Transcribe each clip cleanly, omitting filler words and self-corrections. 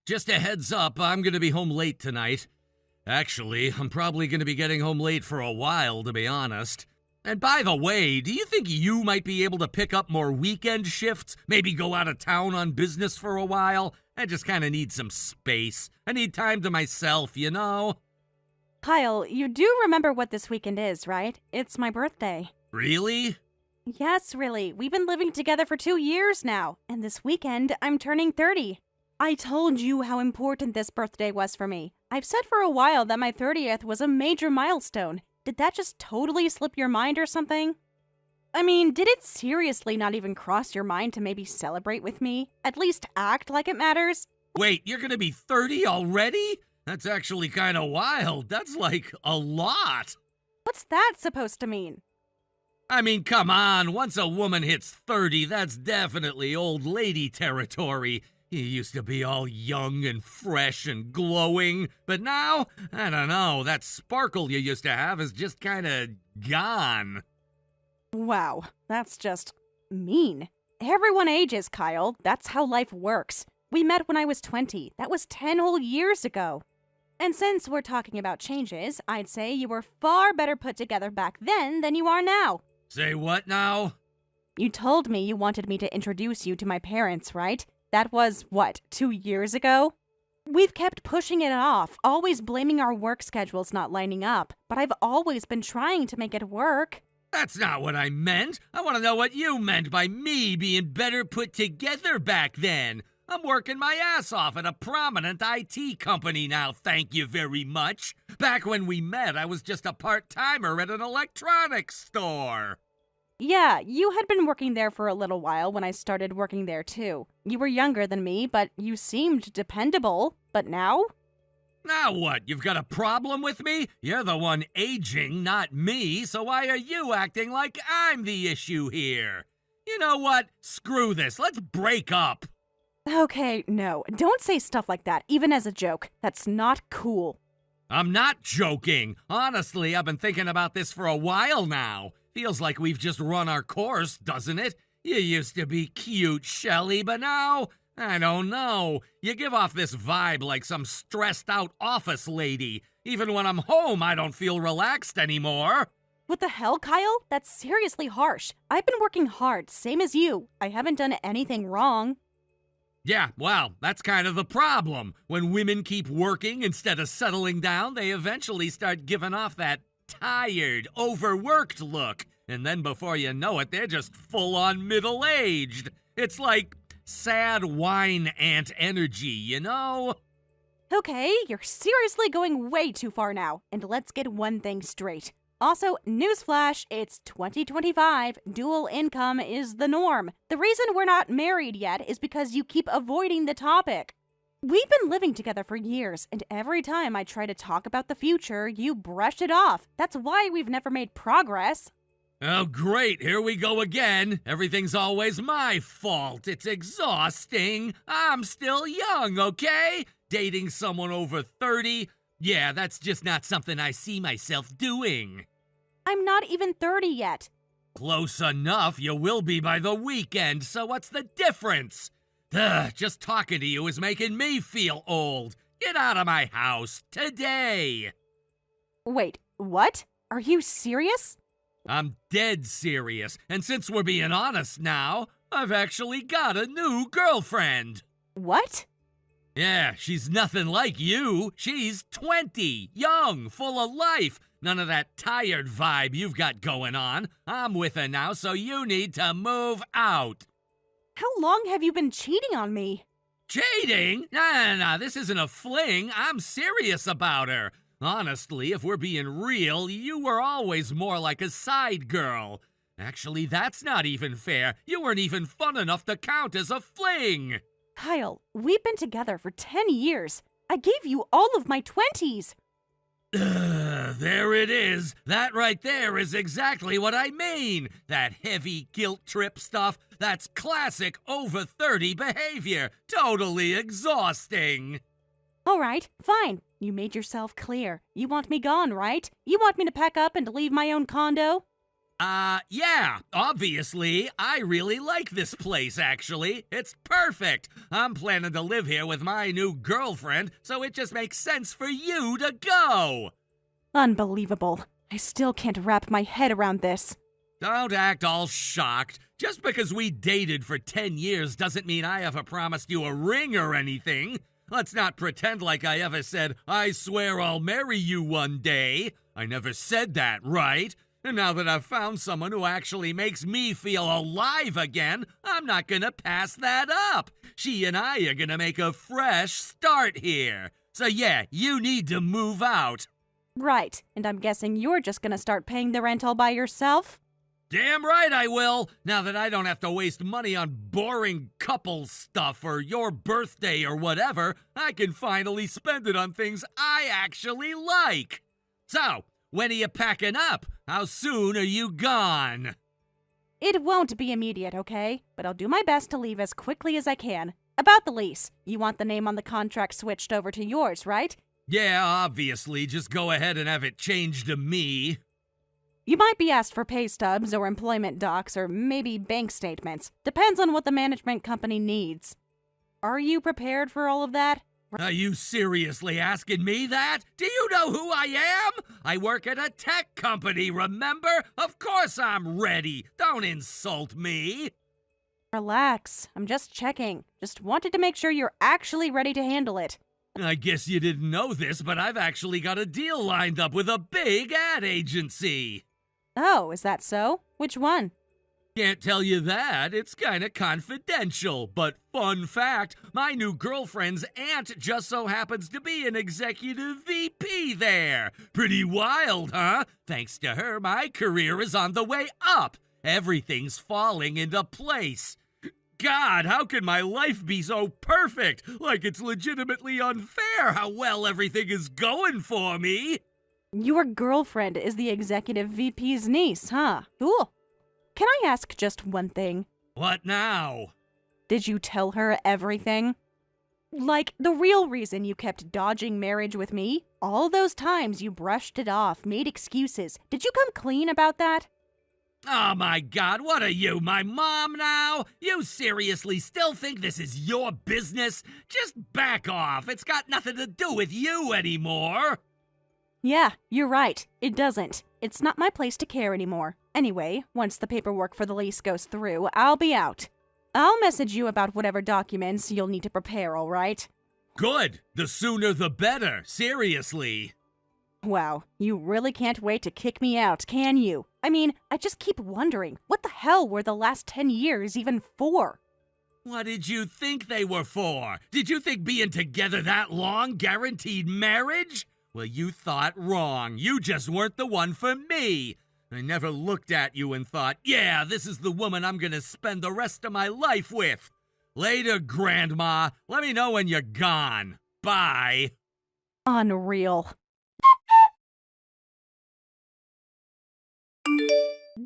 Just a heads up, I'm gonna be home late tonight. Actually, I'm probably gonna be getting home late for a while, to be honest. And by the way, do you think you might be able to pick up more weekend shifts? Maybe go out of town on business for a while? I just kinda need some space. I need time to myself, you know? Kyle, you do remember what this weekend is, right? It's my birthday. Really? Yes, really. We've been living together for 2 years now, and this weekend I'm turning 30. I told you how important this birthday was for me. I've said for a while that my 30th was a major milestone. Did that just totally slip your mind or something? I mean, did it seriously not even cross your mind to maybe celebrate with me? At least act like it matters? Wait, you're gonna be 30 already? That's actually kinda wild. That's like a lot. What's that supposed to mean? I mean, come on. Once a woman hits 30, that's definitely old lady territory. You used to be all young and fresh and glowing, but now, I don't know, that sparkle you used to have is just kinda gone. Wow, that's just mean. Everyone ages, Kyle. That's how life works. We met when I was 20. That was 10 whole years ago. And since we're talking about changes, I'd say you were far better put together back then than you are now. Say what now? You told me you wanted me to introduce you to my parents, right? That was, what, 2 years ago? We've kept pushing it off, always blaming our work schedules not lining up, but I've always been trying to make it work. That's not what I meant. I want to know what you meant by me being better put together back then. I'm working my ass off at a prominent IT company now, thank you very much. Back when we met, I was just a part-timer at an electronics store. Yeah, you had been working there for a little while when I started working there too. You were younger than me, but you seemed dependable. But now? Now what, you've got a problem with me? You're the one aging, not me, so why are you acting like I'm the issue here? You know what? Screw this, let's break up. Okay, no, don't say stuff like that, even as a joke. That's not cool. I'm not joking. Honestly, I've been thinking about this for a while now. Feels like we've just run our course, doesn't it? You used to be cute, Shelley, but now, I don't know. You give off this vibe like some stressed out office lady. Even when I'm home, I don't feel relaxed anymore. What the hell, Kyle? That's seriously harsh. I've been working hard, same as you. I haven't done anything wrong. Yeah, well, that's kind of the problem. When women keep working instead of settling down, they eventually start giving off that tired, overworked look. And then before you know it, they're just full-on middle-aged. It's like sad wine ant energy, you know? Okay, you're seriously going way too far now. And let's get one thing straight. Also, newsflash, it's 2025. Dual income is the norm. The reason we're not married yet is because you keep avoiding the topic. We've been living together for years, and every time I try to talk about the future, you brush it off. That's why we've never made progress. Oh, great, here we go again. Everything's always my fault. It's exhausting. I'm still young, okay? Dating someone over 30? Yeah, that's just not something I see myself doing. I'm not even 30 yet. Close enough, you will be by the weekend, so what's the difference? Ugh, just talking to you is making me feel old. Get out of my house, today! Wait, what? Are you serious? I'm dead serious, and since we're being honest now, I've actually got a new girlfriend. What? Yeah, she's nothing like you. She's 20, young, full of life. None of that tired vibe you've got going on. I'm with her now, so you need to move out. How long have you been cheating on me? Cheating? Nah, this isn't a fling. I'm serious about her. Honestly, if we're being real, you were always more like a side girl. Actually, that's not even fair. You weren't even fun enough to count as a fling. Kyle, we've been together for 10 years. I gave you all of my 20s. There it is. That right there is exactly what I mean. That heavy guilt trip stuff, that's classic over 30 behavior. Totally exhausting. All right, fine. You made yourself clear. You want me gone, right? You want me to pack up and leave my own condo? Yeah, obviously, I really like this place, actually. It's perfect. I'm planning to live here with my new girlfriend, so it just makes sense for you to go. Unbelievable. I still can't wrap my head around this. Don't act all shocked. Just because we dated for 10 years doesn't mean I ever promised you a ring or anything. Let's not pretend like I ever said, I swear I'll marry you one day. I never said that, right? And now that I've found someone who actually makes me feel alive again, I'm not gonna pass that up. She and I are gonna make a fresh start here. So yeah, you need to move out. Right, and I'm guessing you're just gonna start paying the rent all by yourself? Damn right I will, now that I don't have to waste money on boring couple stuff or your birthday or whatever. I can finally spend it on things I actually like. So, when are you packing up? How soon are you gone? It won't be immediate, okay? But I'll do my best to leave as quickly as I can. About the lease, you want the name on the contract switched over to yours, right? Yeah, obviously, just go ahead and have it changed to me. You might be asked for pay stubs or employment docs or maybe bank statements. Depends on what the management company needs. Are you prepared for all of that? Are you seriously asking me that? Do you know who I am? I work at a tech company, remember? Of course I'm ready. Don't insult me. Relax. I'm just checking. Just wanted to make sure you're actually ready to handle it. I guess you didn't know this, but I've actually got a deal lined up with a big ad agency. Oh, is that so? Which one? Can't tell you that. It's kinda confidential. But fun fact, my new girlfriend's aunt just so happens to be an executive VP there. Pretty wild, huh? Thanks to her, my career is on the way up. Everything's falling into place. God, how can my life be so perfect? Like it's legitimately unfair how well everything is going for me. Your girlfriend is the executive VP's niece, huh? Cool. Can I ask just one thing? What now? Did you tell her everything? Like, the real reason you kept dodging marriage with me? All those times you brushed it off, made excuses. Did you come clean about that? Oh my God, what are you, my mom now? You seriously still think this is your business? Just back off. It's got nothing to do with you anymore. Yeah, you're right. It doesn't. It's not my place to care anymore. Anyway, once the paperwork for the lease goes through, I'll be out. I'll message you about whatever documents you'll need to prepare, all right? Good. The sooner the better. Seriously. Wow, you really can't wait to kick me out, can you? I mean, I just keep wondering, what the hell were the last 10 years even for? What did you think they were for? Did you think being together that long guaranteed marriage? Well, you thought wrong. You just weren't the one for me. I never looked at you and thought, yeah, this is the woman I'm gonna spend the rest of my life with. Later, Grandma. Let me know when you're gone. Bye. Unreal.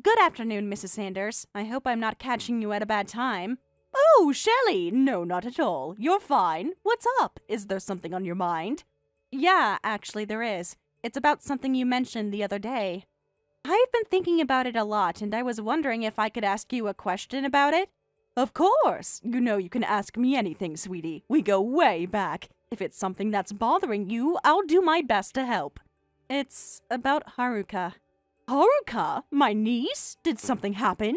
Good afternoon, Mrs. Sanders. I hope I'm not catching you at a bad time. Oh, Shelley! No, not at all. You're fine. What's up? Is there something on your mind? Yeah, actually there is. It's about something you mentioned the other day. I've been thinking about it a lot, and I was wondering if I could ask you a question about it. Of course! You know you can ask me anything, sweetie. We go way back. If it's something that's bothering you, I'll do my best to help. It's about Haruka. Haruka? My niece? Did something happen?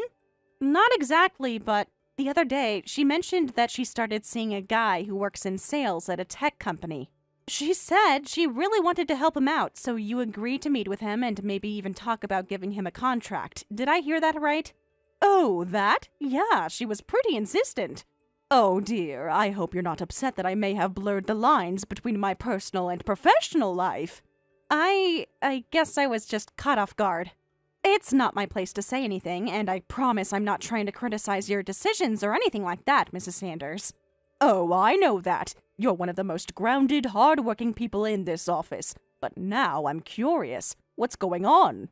Not exactly, but the other day, she mentioned that she started seeing a guy who works in sales at a tech company. She said she really wanted to help him out, so you agreed to meet with him and maybe even talk about giving him a contract. Did I hear that right? Oh, that? Yeah, she was pretty insistent. Oh dear, I hope you're not upset that I may have blurred the lines between my personal and professional life. I guess I was just caught off guard. It's not my place to say anything, and I promise I'm not trying to criticize your decisions or anything like that, Mrs. Sanders. Oh, I know that. You're one of the most grounded, hard-working people in this office. But now I'm curious. What's going on?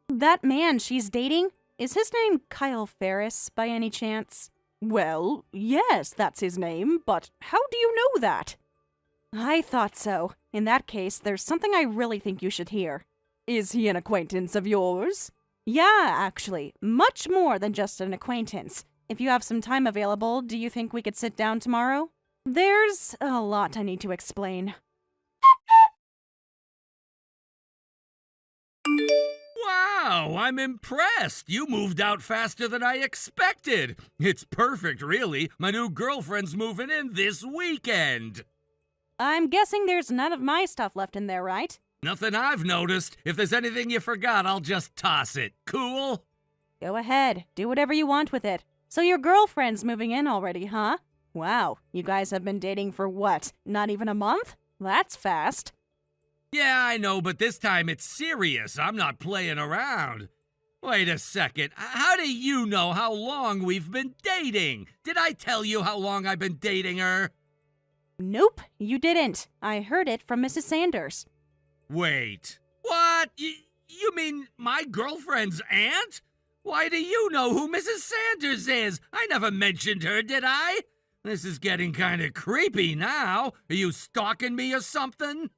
That man she's dating? Is his name Kyle Ferris, by any chance? Well, yes, that's his name, but how do you know that? I thought so. In that case, there's something I really think you should hear. Is he an acquaintance of yours? Yeah, actually, much more than just an acquaintance. If you have some time available, do you think we could sit down tomorrow? There's a lot I need to explain. Wow, I'm impressed. You moved out faster than I expected. It's perfect, really. My new girlfriend's moving in this weekend. I'm guessing there's none of my stuff left in there, right? Nothing I've noticed. If there's anything you forgot, I'll just toss it. Cool? Go ahead, do whatever you want with it. So your girlfriend's moving in already, huh? Wow, you guys have been dating for what, not even a month? That's fast. Yeah, I know, but this time it's serious. I'm not playing around. Wait a second. How do you know how long we've been dating? Did I tell you how long I've been dating her? Nope, you didn't. I heard it from Mrs. Sanders. Wait. What? You mean my girlfriend's aunt? Why do you know who Mrs. Sanders is? I never mentioned her, did I? This is getting kind of creepy now. Are you stalking me or something?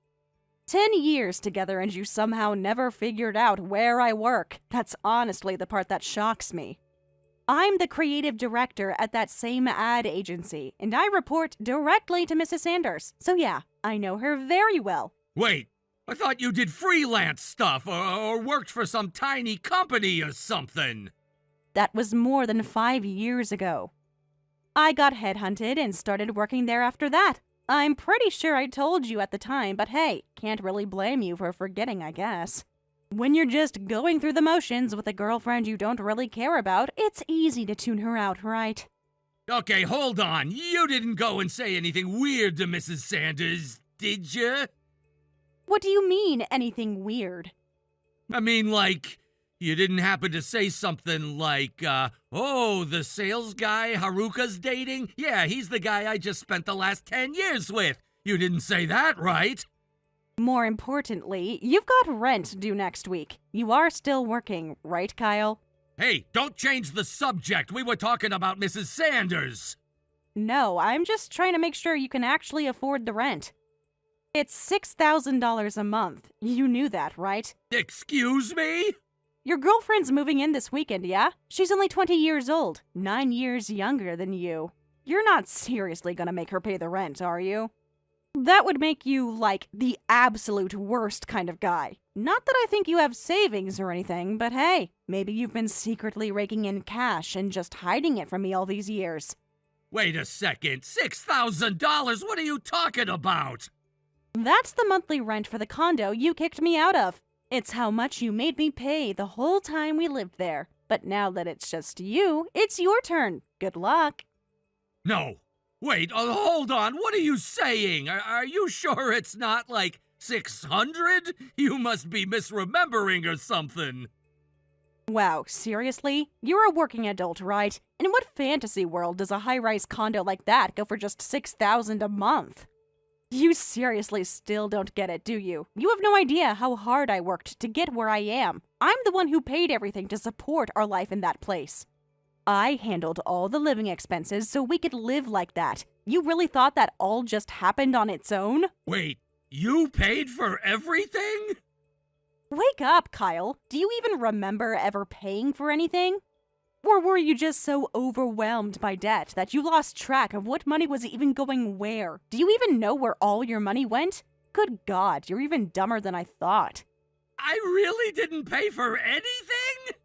10 years together and you somehow never figured out where I work. That's honestly the part that shocks me. I'm the creative director at that same ad agency, and I report directly to Mrs. Sanders. So yeah, I know her very well. Wait, I thought you did freelance stuff or worked for some tiny company or something. That was more than 5 years ago. I got headhunted and started working there after that. I'm pretty sure I told you at the time, but hey, can't really blame you for forgetting, I guess. When you're just going through the motions with a girlfriend you don't really care about, it's easy to tune her out, right? Okay, hold on. You didn't go and say anything weird to Mrs. Sanders, did you? What do you mean, anything weird? I mean, like, you didn't happen to say something like, oh, the sales guy Haruka's dating? Yeah, he's the guy I just spent the last 10 years with. You didn't say that, right? More importantly, you've got rent due next week. You are still working, right, Kyle? Hey, don't change the subject. We were talking about Mrs. Sanders. No, I'm just trying to make sure you can actually afford the rent. It's $6,000 a month. You knew that, right? Excuse me? Your girlfriend's moving in this weekend, yeah? She's only 20 years old, 9 years younger than you. You're not seriously gonna make her pay the rent, are you? That would make you, like, the absolute worst kind of guy. Not that I think you have savings or anything, but hey, maybe you've been secretly raking in cash and just hiding it from me all these years. Wait a second. $6,000? What are you talking about? That's the monthly rent for the condo you kicked me out of. It's how much you made me pay the whole time we lived there. But now that it's just you, it's your turn. Good luck. No. Wait, hold on. What are you saying? Are you sure it's not like 600? You must be misremembering or something. Wow, seriously? You're a working adult, right? In what fantasy world does a high-rise condo like that go for just $6,000 a month? You seriously still don't get it, do you? You have no idea how hard I worked to get where I am. I'm the one who paid everything to support our life in that place. I handled all the living expenses so we could live like that. You really thought that all just happened on its own? Wait, you paid for everything? Wake up, Kyle. Do you even remember ever paying for anything? Or were you just so overwhelmed by debt that you lost track of what money was even going where? Do you even know where all your money went? Good God, you're even dumber than I thought. I really didn't pay for anything?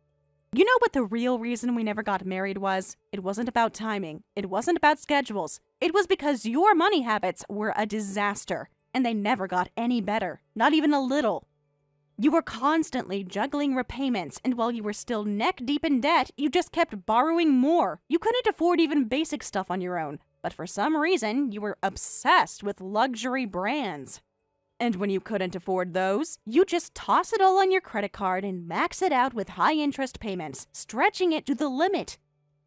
You know what the real reason we never got married was? It wasn't about timing. It wasn't about schedules. It was because your money habits were a disaster, and they never got any better, not even a little. You were constantly juggling repayments, and while you were still neck-deep in debt, you just kept borrowing more. You couldn't afford even basic stuff on your own, but for some reason, you were obsessed with luxury brands. And when you couldn't afford those, you just toss it all on your credit card and max it out with high-interest payments, stretching it to the limit.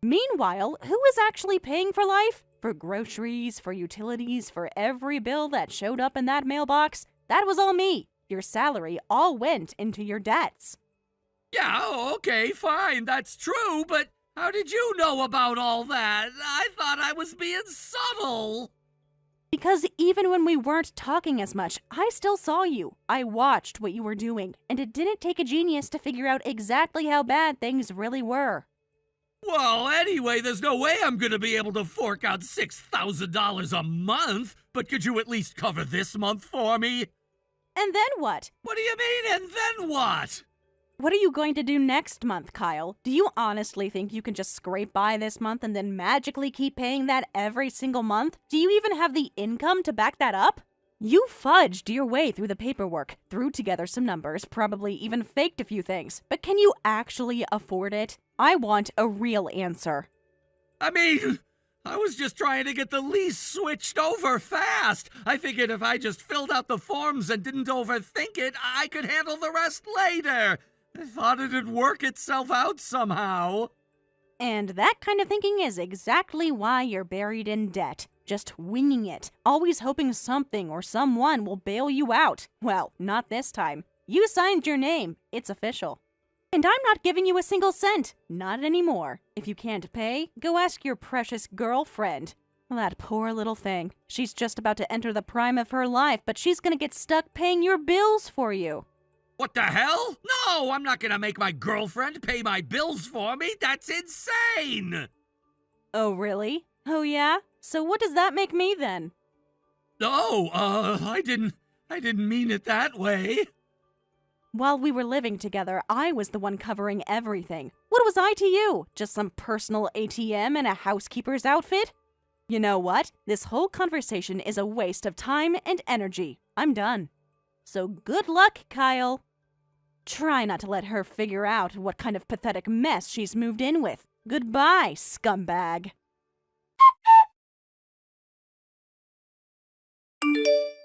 Meanwhile, who was actually paying for life? For groceries, for utilities, for every bill that showed up in that mailbox? That was all me. Your salary all went into your debts. Yeah, okay, fine, that's true, but how did you know about all that? I thought I was being subtle. Because even when we weren't talking as much, I still saw you. I watched what you were doing, and it didn't take a genius to figure out exactly how bad things really were. Well, anyway, there's no way I'm gonna be able to fork out $6,000 a month, but could you at least cover this month for me? And then what? What do you mean, and then what? What are you going to do next month, Kyle? Do you honestly think you can just scrape by this month and then magically keep paying that every single month? Do you even have the income to back that up? You fudged your way through the paperwork, threw together some numbers, probably even faked a few things, but can you actually afford it? I want a real answer. I mean, I was just trying to get the lease switched over fast. I figured if I just filled out the forms and didn't overthink it, I could handle the rest later. I thought it'd work itself out somehow. And that kind of thinking is exactly why you're buried in debt. Just winging it, always hoping something or someone will bail you out. Well, not this time. You signed your name. It's official. And I'm not giving you a single cent. Not anymore. If you can't pay, go ask your precious girlfriend. That poor little thing. She's just about to enter the prime of her life, but she's gonna get stuck paying your bills for you. What the hell? No, I'm not gonna make my girlfriend pay my bills for me. That's insane! Oh, really? Oh, yeah? So what does that make me then? Oh, I didn't mean it that way. While we were living together, I was the one covering everything. What was I to you? Just some personal ATM in a housekeeper's outfit? You know what? This whole conversation is a waste of time and energy. I'm done. So good luck, Kyle. Try not to let her figure out what kind of pathetic mess she's moved in with. Goodbye, scumbag.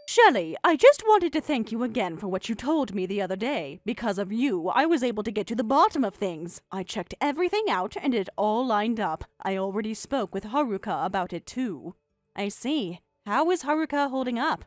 Shelley, I just wanted to thank you again for what you told me the other day. Because of you, I was able to get to the bottom of things. I checked everything out and it all lined up. I already spoke with Haruka about it too. I see. How is Haruka holding up?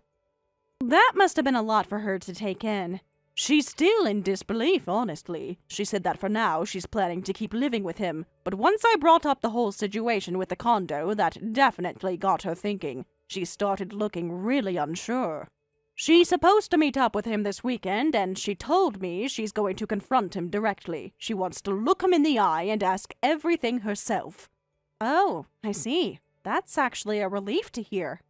That must have been a lot for her to take in. She's still in disbelief, honestly. She said that for now she's planning to keep living with him. But once I brought up the whole situation with the condo, that definitely got her thinking. She started looking really unsure. She's supposed to meet up with him this weekend, and she told me she's going to confront him directly. She wants to look him in the eye and ask everything herself. Oh, I see. That's actually a relief to hear.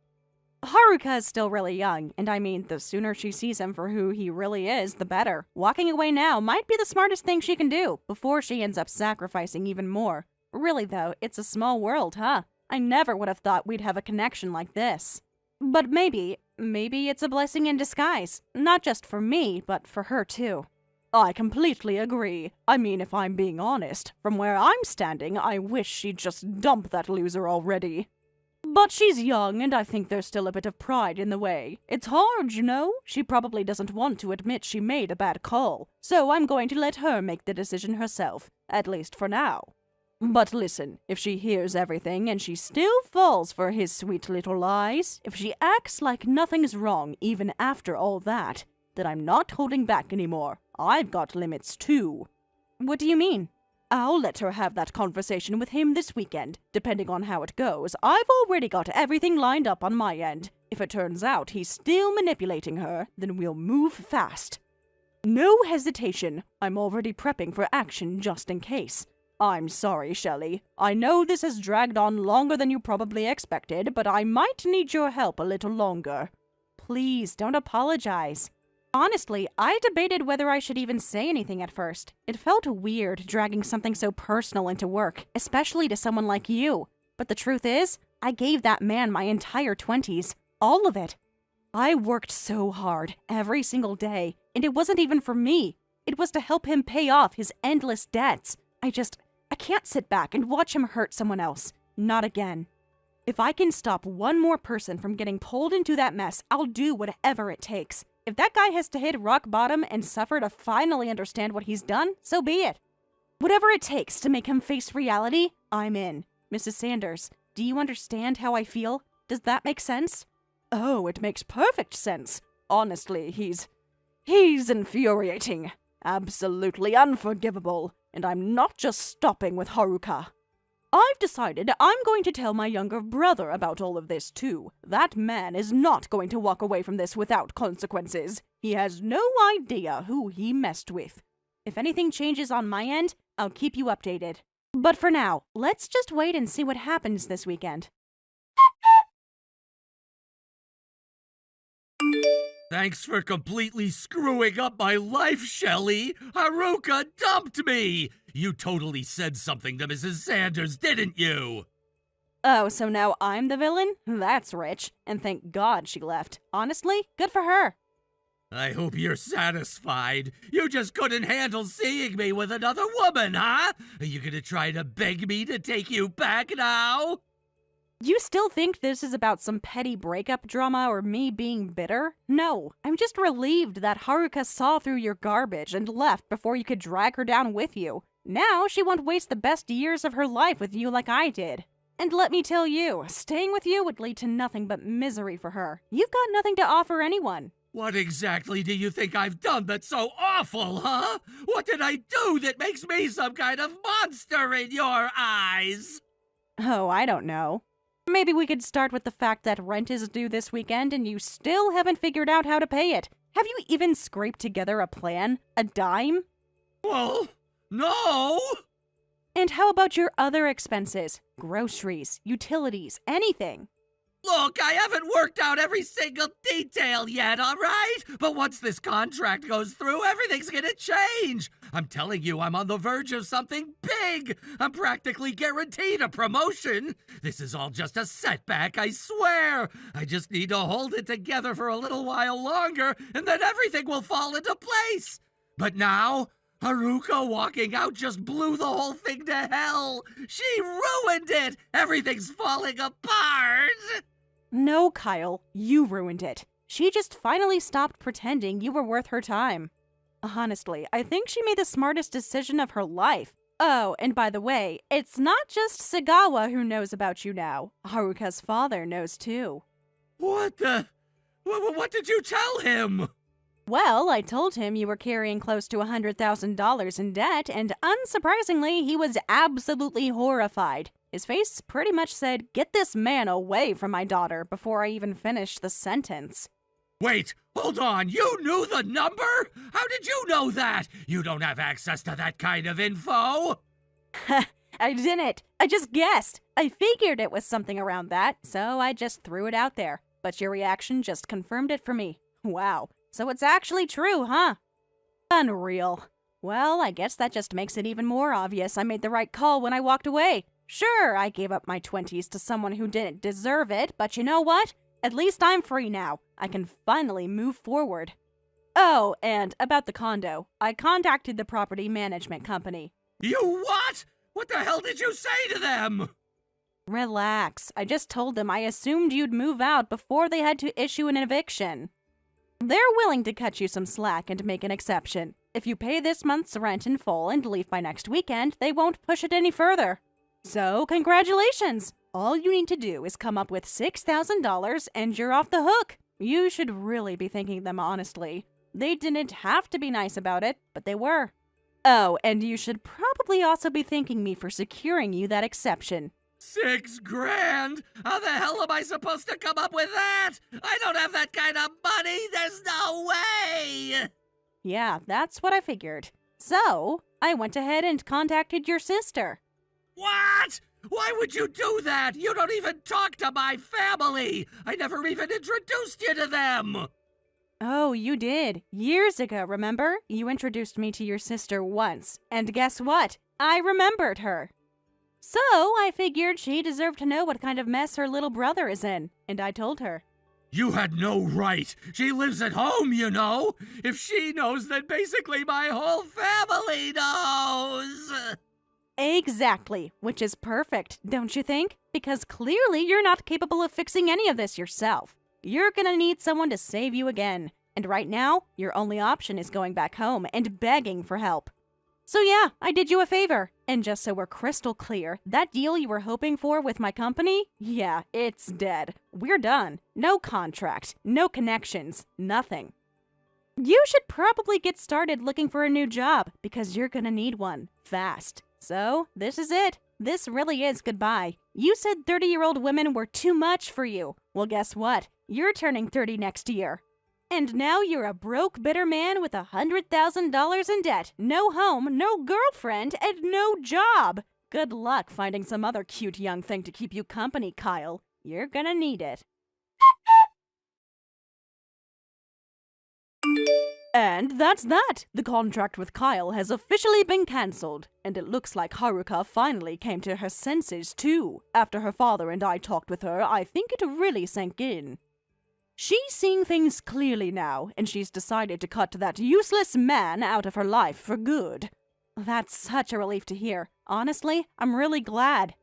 Haruka is still really young, and I mean, the sooner she sees him for who he really is, the better. Walking away now might be the smartest thing she can do, before she ends up sacrificing even more. Really though, it's a small world, huh? I never would have thought we'd have a connection like this. But maybe it's a blessing in disguise. Not just for me, but for her too. I completely agree. I mean, if I'm being honest, from where I'm standing, I wish she'd just dump that loser already. But she's young, and I think there's still a bit of pride in the way. It's hard, you know? She probably doesn't want to admit she made a bad call. So I'm going to let her make the decision herself, at least for now. But listen, if she hears everything and she still falls for his sweet little lies, if she acts like nothing's wrong even after all that, then I'm not holding back anymore. I've got limits too. What do you mean? I'll let her have that conversation with him this weekend. Depending on how it goes, I've already got everything lined up on my end. If it turns out he's still manipulating her, then we'll move fast. No hesitation. I'm already prepping for action just in case. I'm sorry, Shelley. I know this has dragged on longer than you probably expected, but I might need your help a little longer. Please, don't apologize. Honestly, I debated whether I should even say anything at first. It felt weird dragging something so personal into work, especially to someone like you. But the truth is, I gave that man my entire 20s. All of it. I worked so hard, every single day, and it wasn't even for me. It was to help him pay off his endless debts. I can't sit back and watch him hurt someone else. Not again. If I can stop one more person from getting pulled into that mess, I'll do whatever it takes. If that guy has to hit rock bottom and suffer to finally understand what he's done, so be it. Whatever it takes to make him face reality, I'm in. Mrs. Sanders, do you understand how I feel? Does that make sense? Oh, it makes perfect sense. Honestly, he's infuriating. Absolutely unforgivable. And I'm not just stopping with Haruka. I've decided I'm going to tell my younger brother about all of this too. That man is not going to walk away from this without consequences. He has no idea who he messed with. If anything changes on my end, I'll keep you updated. But for now, let's just wait and see what happens this weekend. Thanks for completely screwing up my life, Shelley. Haruka dumped me. You totally said something to Mrs. Sanders, didn't you? Oh, so now I'm the villain? That's rich. And thank God she left. Honestly, good for her. I hope you're satisfied. You just couldn't handle seeing me with another woman, huh? Are you gonna try to beg me to take you back now? You still think this is about some petty breakup drama or me being bitter? No, I'm just relieved that Haruka saw through your garbage and left before you could drag her down with you. Now she won't waste the best years of her life with you like I did. And let me tell you, staying with you would lead to nothing but misery for her. You've got nothing to offer anyone. What exactly do you think I've done that's so awful, huh? What did I do that makes me some kind of monster in your eyes? Oh, I don't know. Maybe we could start with the fact that rent is due this weekend and you still haven't figured out how to pay it. Have you even scraped together a plan? A dime? Well, no! And how about your other expenses? Groceries, utilities, anything? Look, I haven't worked out every single detail yet, all right? But once this contract goes through, everything's gonna change. I'm telling you, I'm on the verge of something big. I'm practically guaranteed a promotion. This is all just a setback, I swear. I just need to hold it together for a little while longer, and then everything will fall into place. But now, Haruka walking out just blew the whole thing to hell. She ruined it. Everything's falling apart. No, Kyle, you ruined it. She just finally stopped pretending you were worth her time. Honestly, I think she made the smartest decision of her life. Oh, and by the way, it's not just Sagawa who knows about you now. Haruka's father knows too. What did you tell him? Well, I told him you were carrying close to $100,000 in debt, and unsurprisingly, he was absolutely horrified. His face pretty much said, "Get this man away from my daughter," before I even finished the sentence. Wait, hold on, you knew the number? How did you know that? You don't have access to that kind of info. I didn't. I just guessed. I figured it was something around that, so I just threw it out there. But your reaction just confirmed it for me. Wow. So it's actually true, huh? Unreal. Well, I guess that just makes it even more obvious I made the right call when I walked away. Sure, I gave up my 20s to someone who didn't deserve it, but you know what? At least I'm free now. I can finally move forward. Oh, and about the condo. I contacted the property management company. You what? What the hell did you say to them? Relax. I just told them I assumed you'd move out before they had to issue an eviction. They're willing to cut you some slack and make an exception. If you pay this month's rent in full and leave by next weekend, they won't push it any further. So, congratulations! All you need to do is come up with $6,000 and you're off the hook. You should really be thanking them honestly. They didn't have to be nice about it, but they were. Oh, and you should probably also be thanking me for securing you that exception. $6,000? How the hell am I supposed to come up with that? I don't have that kind of money. There's no way. Yeah, that's what I figured. So, I went ahead and contacted your sister. What? Why would you do that? You don't even talk to my family. I never even introduced you to them. Oh, you did. Years ago, remember? You introduced me to your sister once. And guess what? I remembered her. So, I figured she deserved to know what kind of mess her little brother is in. And I told her. You had no right. She lives at home, you know. If she knows, then basically my whole family knows. Exactly, which is perfect, don't you think? Because clearly you're not capable of fixing any of this yourself. You're gonna need someone to save you again. And right now, your only option is going back home and begging for help. So yeah, I did you a favor. And just so we're crystal clear, that deal you were hoping for with my company? Yeah, it's dead. We're done. No contract, no connections, nothing. You should probably get started looking for a new job because you're gonna need one fast. So, this is it. This really is goodbye. You said 30-year-old women were too much for you. Well, guess what? You're turning 30 next year. And now you're a broke, bitter man with $100,000 in debt, no home, no girlfriend, and no job. Good luck finding some other cute young thing to keep you company, Kyle. You're gonna need it. And that's that! The contract with Kyle has officially been cancelled, and it looks like Haruka finally came to her senses too. After her father and I talked with her, I think it really sank in. She's seeing things clearly now, and she's decided to cut that useless man out of her life for good. That's such a relief to hear. Honestly, I'm really glad.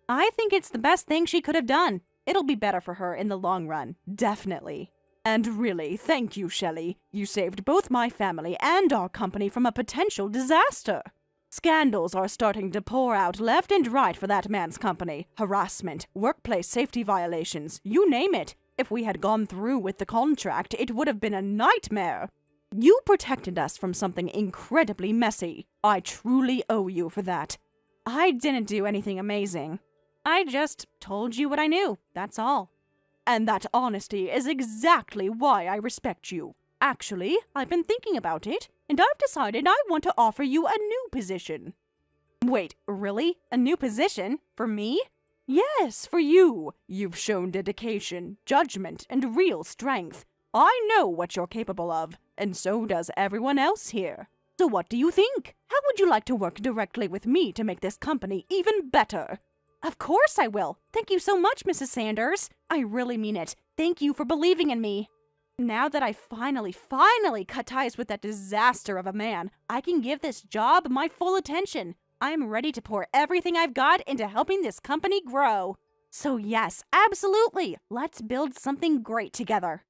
I think it's the best thing she could have done. It'll be better for her in the long run, definitely. And really, thank you, Shelley. You saved both my family and our company from a potential disaster. Scandals are starting to pour out left and right for that man's company. Harassment, workplace safety violations, you name it. If we had gone through with the contract, it would have been a nightmare. You protected us from something incredibly messy. I truly owe you for that. I didn't do anything amazing. I just told you what I knew, that's all. And that honesty is exactly why I respect you. Actually, I've been thinking about it, and I've decided I want to offer you a new position. Wait, really? A new position? For me? Yes, for you. You've shown dedication, judgment, and real strength. I know what you're capable of, and so does everyone else here. So what do you think? How would you like to work directly with me to make this company even better? Of course I will. Thank you so much, Mrs. Sanders. I really mean it. Thank you for believing in me. Now that I finally cut ties with that disaster of a man, I can give this job my full attention. I'm ready to pour everything I've got into helping this company grow. So yes, absolutely. Let's build something great together.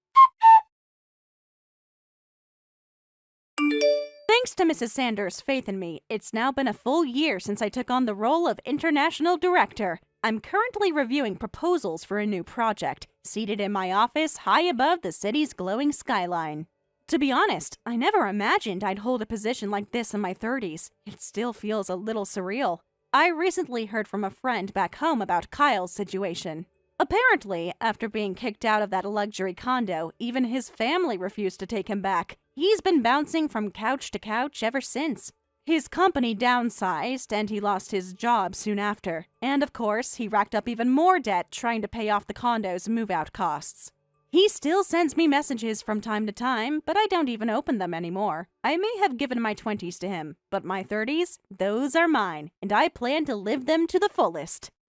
Thanks to Mrs. Sanders' faith in me, it's now been a full year since I took on the role of International Director. I'm currently reviewing proposals for a new project, seated in my office high above the city's glowing skyline. To be honest, I never imagined I'd hold a position like this in my 30s. It still feels a little surreal. I recently heard from a friend back home about Kyle's situation. Apparently, after being kicked out of that luxury condo, even his family refused to take him back. He's been bouncing from couch to couch ever since. His company downsized, and he lost his job soon after. And of course, he racked up even more debt trying to pay off the condo's move-out costs. He still sends me messages from time to time, but I don't even open them anymore. I may have given my 20s to him, but my 30s, those are mine, and I plan to live them to the fullest.